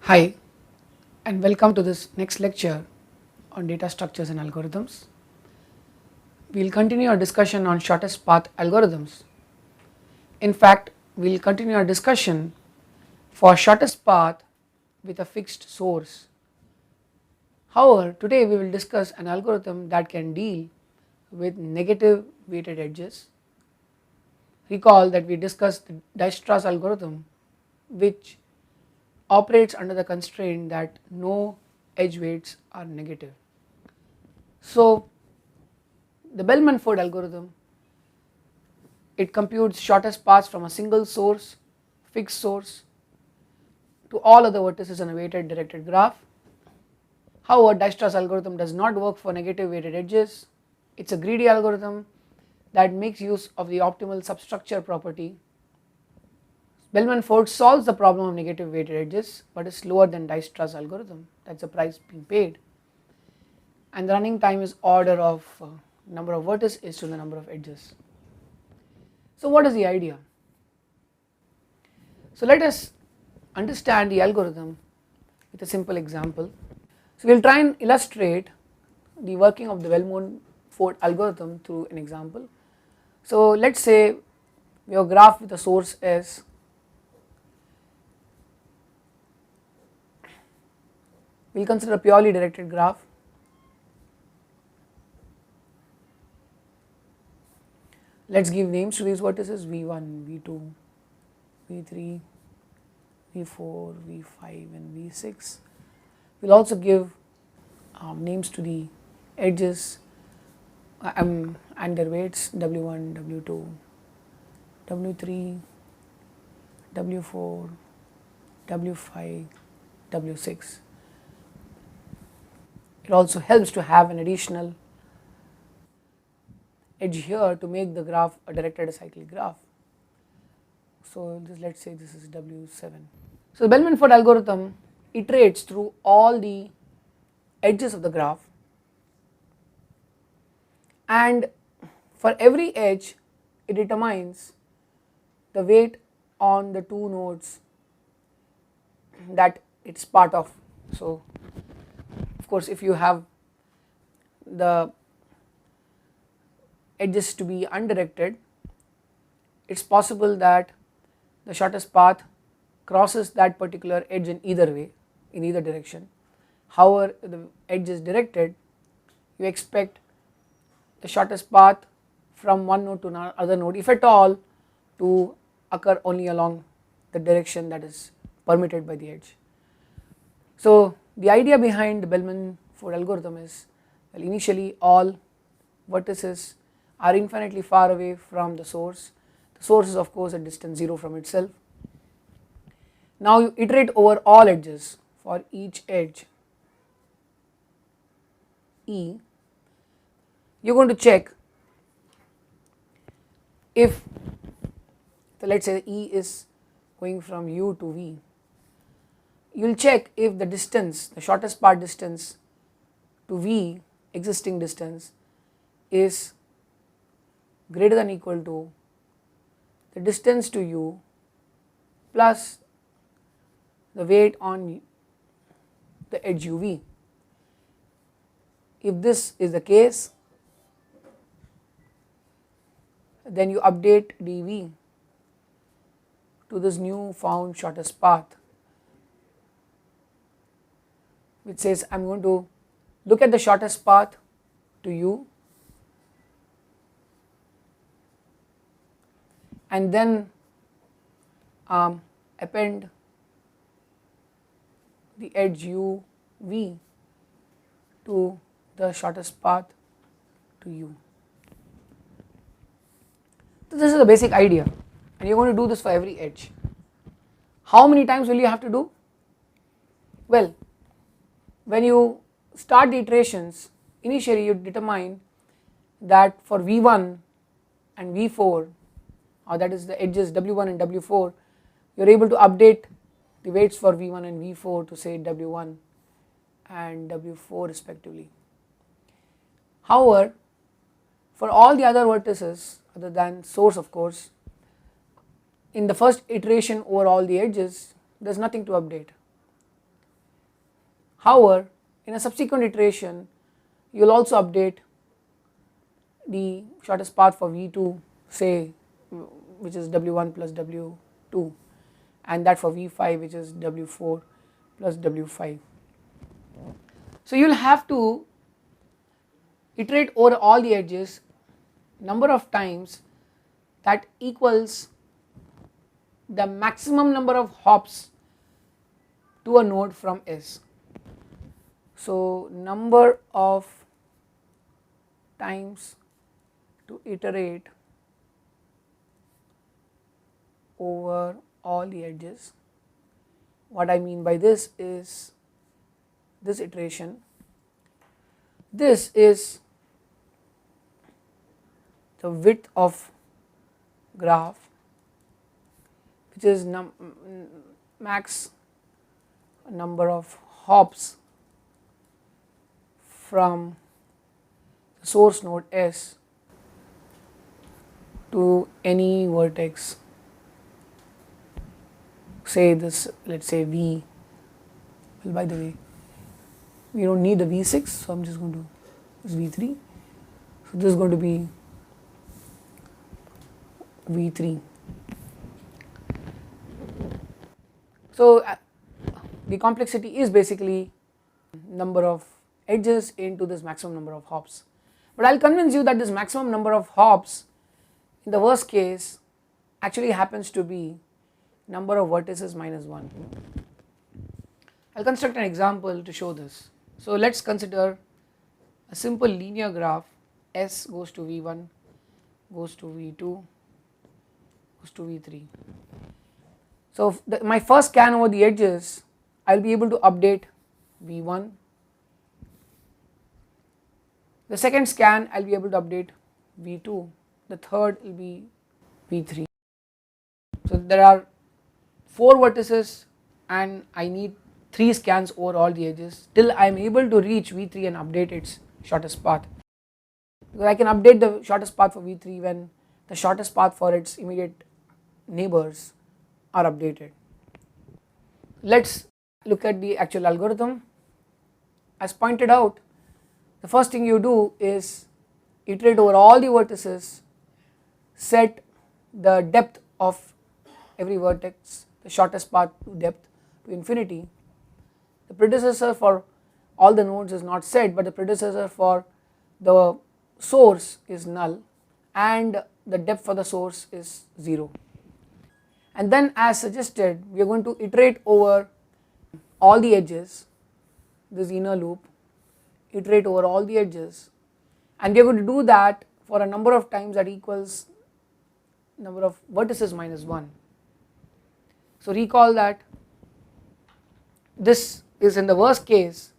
Hi and welcome to this next lecture on data structures and algorithms. We will continue our discussion on shortest path algorithms. In fact, we will continue our discussion for shortest path with a fixed source. However, today we will discuss an algorithm that can deal with negative weighted edges. Recall that we discussed the Dijkstra's algorithm, which operates under the constraint that no edge weights are negative. So the Bellman-Ford algorithm, it computes shortest paths from a single source, fixed source, to all other vertices in a weighted directed graph. However, Dijkstra's algorithm does not work for negative weighted edges. It is a greedy algorithm that makes use of the optimal substructure property. Bellman-Ford solves the problem of negative weighted edges but is slower than Dijkstra's algorithm. That is the price being paid, and the running time is order of number of vertices is to the number of edges. So what is the idea? So let us understand the algorithm with a simple example. So we will try and illustrate the working of the Bellman-Ford algorithm through an example. So let us say we have a graph with a source S. We will consider a purely directed graph. Let us give names to these vertices V1, V2, V3, V4, V5 and V6. We will also give names to the edges and their weights W1, W2, W3, W4, W5, W6. It also helps to have an additional edge here to make the graph a directed acyclic graph. So let us say this is W7. So the Bellman-Ford algorithm iterates through all the edges of the graph, and for every edge it determines the weight on the two nodes that it is part of. So of course if you have the edges to be undirected, it is possible that the shortest path crosses that particular edge in either way, in either direction. However, if the edge is directed, you expect the shortest path from one node to another node, if at all, to occur only along the direction that is permitted by the edge. So the idea behind the Bellman-Ford algorithm is, well, initially all vertices are infinitely far away from the source. The source is of course at distance 0 from itself. Now you iterate over all edges. For each edge E, you are going to check if, so let us say E is going from U to V. You will check if the distance, the shortest path distance to V, existing distance, is greater than or equal to the distance to U plus the weight on the edge UV. If this is the case, then you update dV to this new found shortest path, which says I am going to look at the shortest path to U and then append the edge UV to the shortest path to U. So this is the basic idea, and you are going to do this for every edge. How many times will you have to do? Well, when you start the iterations, initially you determine that for V1 and V4, or that is the edges W1 and W4, you are able to update the weights for V1 and V4 to say W1 and W4 respectively. However, for all the other vertices other than source, of course, in the first iteration over all the edges there is nothing to update. However, in a subsequent iteration you will also update the shortest path for V2, say, which is W1 plus W2, and that for V5, which is W4 plus W5. So you will have to iterate over all the edges number of times that equals the maximum number of hops to a node from S. So number of times to iterate over all the edges. What I mean by this is this iteration. This is the width of graph, which is max number of hops from the source node S to any vertex, say this, let us say V. Well, by the way, we do not need the V6, so I am just going to use V3. So this is going to be V3. So the complexity is basically number of edges into this maximum number of hops. But I will convince you that this maximum number of hops in the worst case actually happens to be number of vertices minus 1. I will construct an example to show this. So let us consider a simple linear graph. S goes to V1, goes to V2, goes to V3. So my first scan over the edges, I will be able to update V1. The second scan I will be able to update V2. The third will be V3. So there are 4 vertices and I need 3 scans over all the edges till I am able to reach V3 and update its shortest path. Because I can update the shortest path for V3 when the shortest path for its immediate neighbors are updated. Let us look at the actual algorithm. As pointed out, the first thing you do is iterate over all the vertices, set the depth of every vertex, the shortest path to depth to infinity. The predecessor for all the nodes is not set, but the predecessor for the source is null and the depth for the source is 0. And then, as suggested, we are going to iterate over all the edges, this inner loop, iterate over all the edges, and we are going to do that for a number of times that equals number of vertices minus 1. So recall that this is, in the worst case,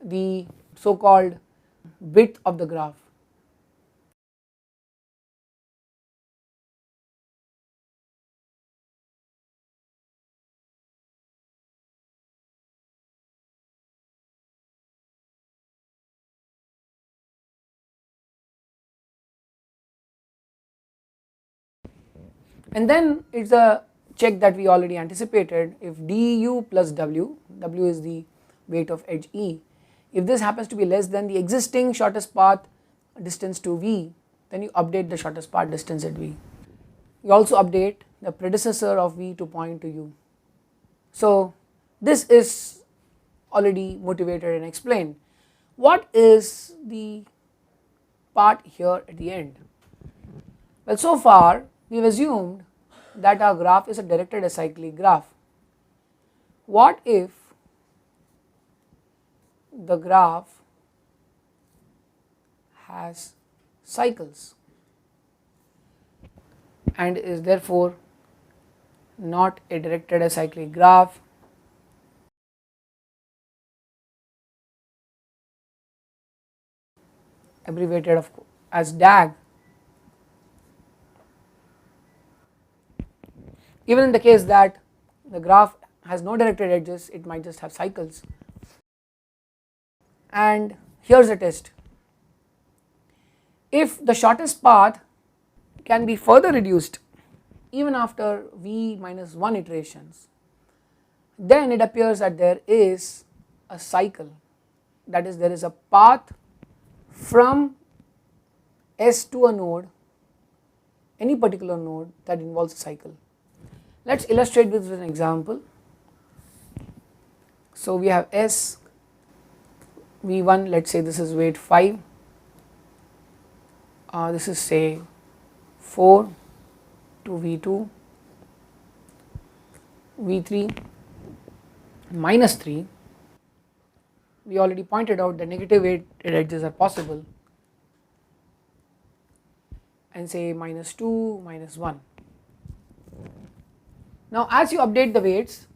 the so called width of the graph. And then it is a check that we already anticipated. If du plus w, w is the weight of edge E, if this happens to be less than the existing shortest path distance to V, then you update the shortest path distance at V. You also update the predecessor of V to point to U. So this is already motivated and explained. What is the part here at the end? Well, so far we have assumed that our graph is a directed acyclic graph. What if the graph has cycles and is therefore not a directed acyclic graph? Abbreviated as DAG. Even in the case that the graph has no directed edges, it might just have cycles. And here is a test. If the shortest path can be further reduced even after V minus 1 iterations, then it appears that there is a cycle, that is there is a path from S to a node, any particular node that involves a cycle. Let us illustrate this with an example. So we have S V1, let us say this is weight 5, this is say 4 to V2, V3 minus 3. We already pointed out that negative weighted edges are possible, and say minus 2, minus 1. Now as you update the weights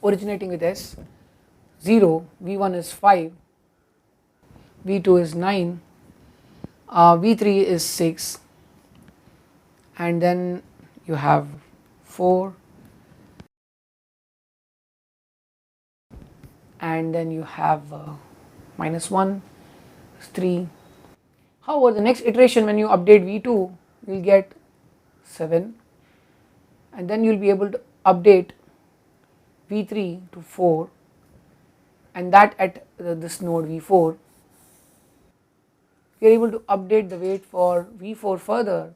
originating with S, 0, V1 is 5, V2 is 9, V3 is 6, and then you have 4, and then you have minus 1, 3. However, the next iteration when you update V2, you will get 7, and then you will be able to update V3 to 4, and that at this node V4. You are able to update the weight for V4 further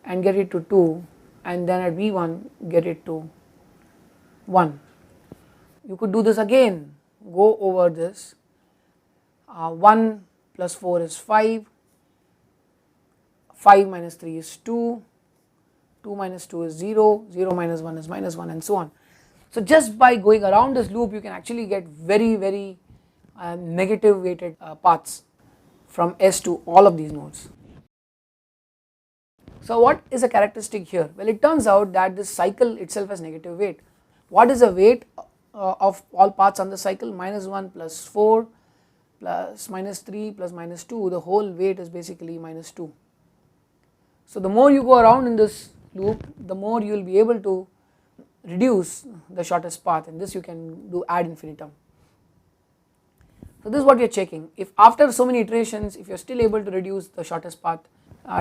and get it to 2, and then at V1 get it to 1. You could do this again, go over this, 1 plus 4 is 5, 5 minus 3 is 2, 2 minus 2 is 0, 0 minus 1 is minus 1, and so on. So just by going around this loop you can actually get very negative weighted paths from S to all of these nodes. So what is a characteristic here? Well, it turns out that this cycle itself has negative weight. What is the weight of all paths on the cycle? Minus 1 plus 4 plus minus 3 plus minus 2, the whole weight is basically minus 2. So the more you go around in this loop, the more you will be able to reduce the shortest path, and this you can do ad infinitum. So this is what we are checking. If after so many iterations, if you are still able to reduce the shortest path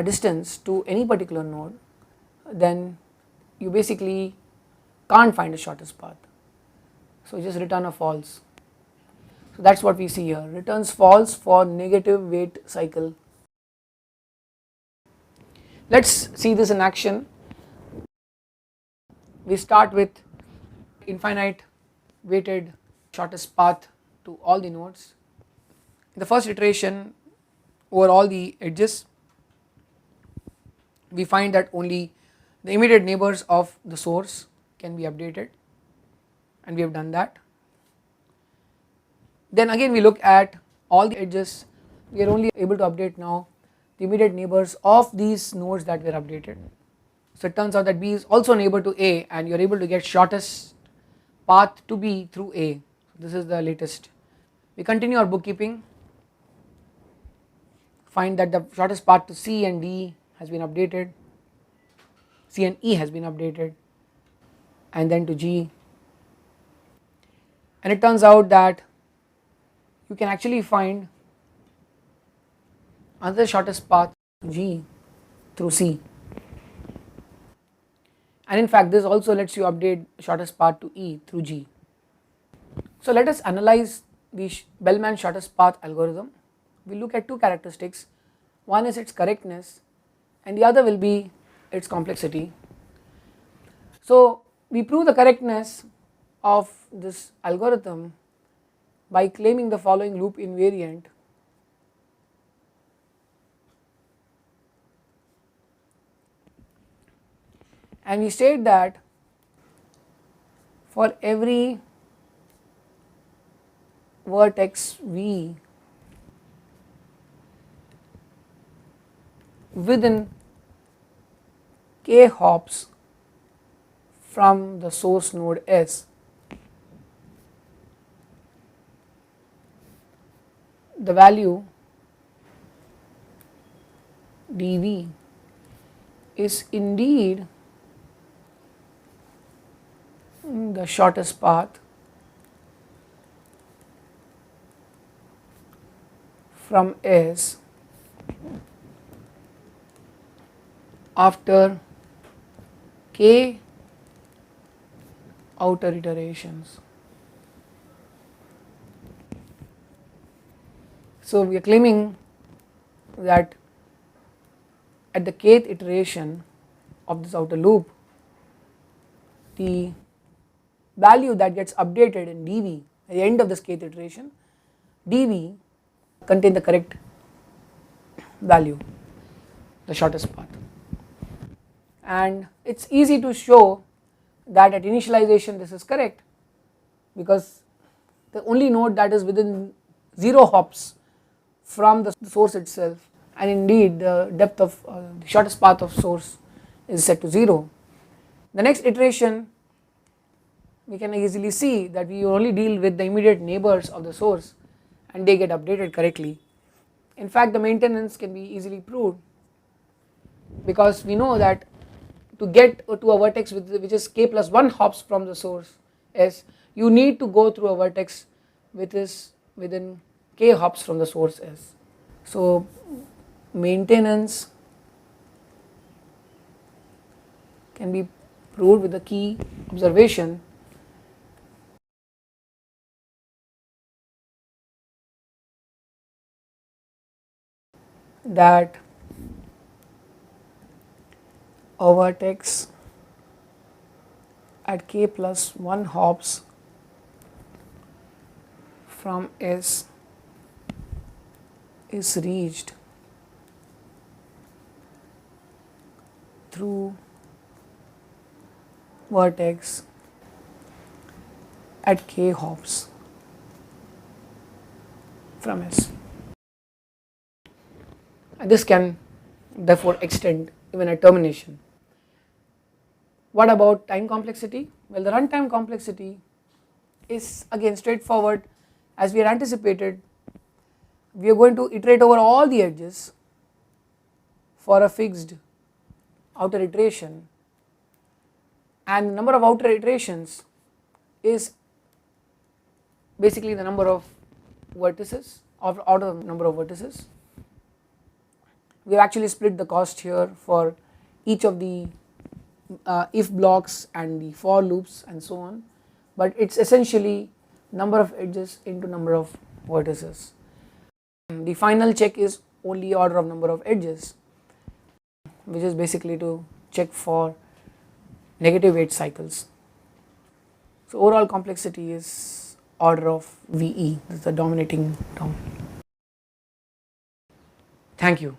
distance to any particular node, then you basically can't find the shortest path. So just return a false. So that is what we see here, returns false for negative weight cycle. Let us see this in action. We start with infinite weighted shortest path to all the nodes. In the first iteration over all the edges, we find that only the immediate neighbors of the source can be updated, and we have done that. Then again we look at all the edges, we are only able to update now the immediate neighbors of these nodes that were updated. So it turns out that B is also neighbor to A, and you are able to get shortest path to B through A. This is the latest. We continue our bookkeeping, find that the shortest path to C and D has been updated, C and E has been updated, and then to G, and it turns out that you can actually find another shortest path to G through C, and in fact this also lets you update shortest path to E through G. So let us analyze the Bellman shortest path algorithm. We look at two characteristics, one is its correctness and the other will be its complexity. So we prove the correctness of this algorithm by claiming the following loop invariant. And we state that for every vertex V within k hops from the source node S, the value dV is indeed the shortest path from S after k outer iterations. So we are claiming that at the kth iteration of this outer loop, the value that gets updated in dV at the end of this kth iteration, dV contain the correct value, the shortest path. And it is easy to show that at initialization this is correct, because the only node that is within 0 hops from the source itself, and indeed the depth of the shortest path of source is set to 0. The next iteration we can easily see that we only deal with the immediate neighbors of the source and they get updated correctly. In fact, the maintenance can be easily proved, because we know that to get to a vertex which is k plus 1 hops from the source S, you need to go through a vertex which is within k hops from the source S. So maintenance can be proved with the key observation that a vertex at k plus 1 hops from S is reached through vertex at k hops from S. And this can therefore extend even at termination. What about time complexity? Well, the runtime complexity is again straightforward. As we had anticipated, we are going to iterate over all the edges for a fixed outer iteration, and the number of outer iterations is basically the number of vertices, out of the number of vertices. We have actually split the cost here for each of the if blocks and the for loops and so on, but it is essentially number of edges into number of vertices. The final check is only order of number of edges, which is basically to check for negative edge cycles. So overall complexity is order of VE, this is the dominating term. Thank you.